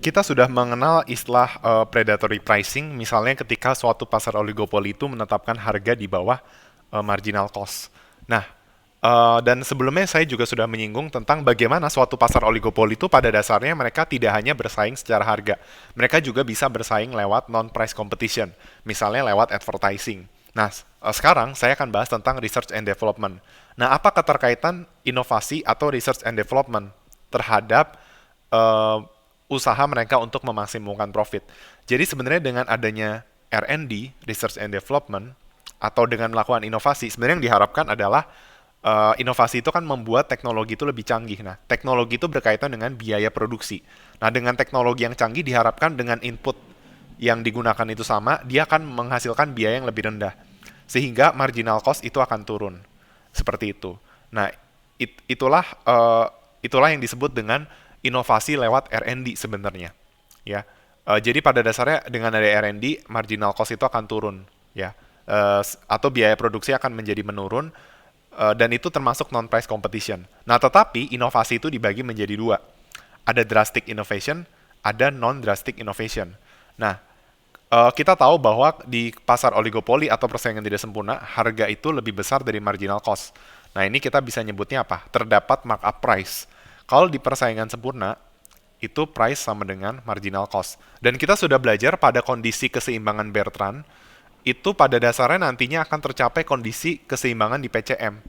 kita sudah mengenal istilah predatory pricing, misalnya ketika suatu pasar oligopoli itu menetapkan harga di bawah marginal cost. Nah, dan sebelumnya saya juga sudah menyinggung tentang bagaimana suatu pasar oligopoli itu pada dasarnya mereka tidak hanya bersaing secara harga, mereka juga bisa bersaing lewat non-price competition, misalnya lewat advertising. Nah, sekarang saya akan bahas tentang research and development. Nah, apa keterkaitan inovasi atau research and development terhadap eh, usaha mereka untuk memaksimalkan profit? Jadi sebenarnya dengan adanya R&D, research and development, atau dengan melakukan inovasi, sebenarnya yang diharapkan adalah inovasi itu kan membuat teknologi itu lebih canggih. Nah, teknologi itu berkaitan dengan biaya produksi. Nah, dengan teknologi yang canggih diharapkan dengan input yang digunakan itu sama, dia akan menghasilkan biaya yang lebih rendah. Sehingga marginal cost itu akan turun. Seperti itu. Nah, itulah yang disebut dengan inovasi lewat R&D sebenarnya. Ya. Jadi pada dasarnya dengan ada R&D, marginal cost itu akan turun, ya. Atau biaya produksi akan menjadi menurun, dan itu termasuk non-price competition. Nah, tetapi inovasi itu dibagi menjadi dua. Ada drastic innovation, ada non-drastic innovation. Nah, kita tahu bahwa di pasar oligopoli atau persaingan tidak sempurna, harga itu lebih besar dari marginal cost. Nah, ini kita bisa nyebutnya apa? Terdapat markup price. Kalau di persaingan sempurna, itu price sama dengan marginal cost. Dan kita sudah belajar pada kondisi keseimbangan Bertrand, itu pada dasarnya nantinya akan tercapai kondisi keseimbangan di PCM,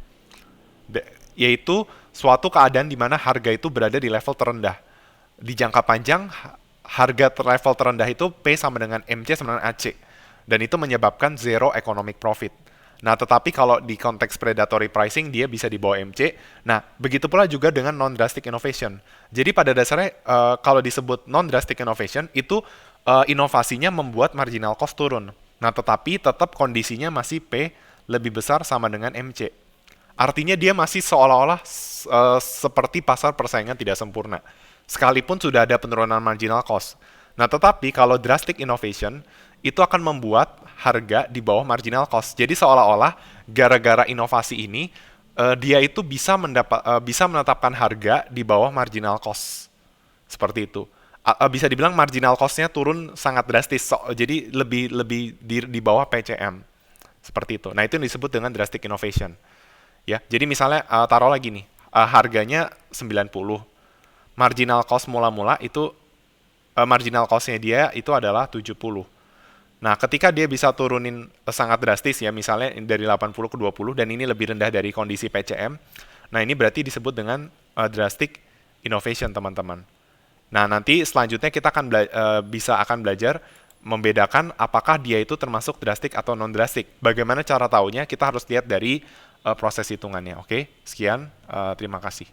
yaitu suatu keadaan di mana harga itu berada di level terendah. Di jangka panjang, harga level terendah itu P sama dengan MC sama dengan AC. Dan itu menyebabkan zero economic profit. Nah, tetapi kalau di konteks predatory pricing, dia bisa di bawah MC. Nah, begitu pula juga dengan non-drastic innovation. Jadi pada dasarnya, kalau disebut non-drastic innovation, itu inovasinya membuat marginal cost turun. Nah, tetapi tetap kondisinya masih P lebih besar sama dengan MC. Artinya dia masih seolah-olah seperti pasar persaingan tidak sempurna. Sekalipun sudah ada penurunan marginal cost. Nah, tetapi kalau drastic innovation, itu akan membuat harga di bawah marginal cost. Jadi seolah-olah gara-gara inovasi ini, dia itu bisa menetapkan harga di bawah marginal cost. Seperti itu. Bisa dibilang marginal cost-nya turun sangat drastis. Jadi lebih di bawah PCM. Seperti itu. Nah, itu yang disebut dengan drastic innovation. Ya, jadi misalnya taruh lagi nih, harganya 90. Marginal cost mula-mula itu marginal cost-nya dia itu adalah 70. Nah, ketika dia bisa turunin sangat drastis ya, misalnya dari 80 ke 20 dan ini lebih rendah dari kondisi PCM. Nah, ini berarti disebut dengan drastic innovation, teman-teman. Nah, nanti selanjutnya kita akan belajar membedakan apakah dia itu termasuk drastik atau non drastik. Bagaimana cara taunya? Kita harus lihat dari proses hitungannya. Oke, sekian. Terima kasih.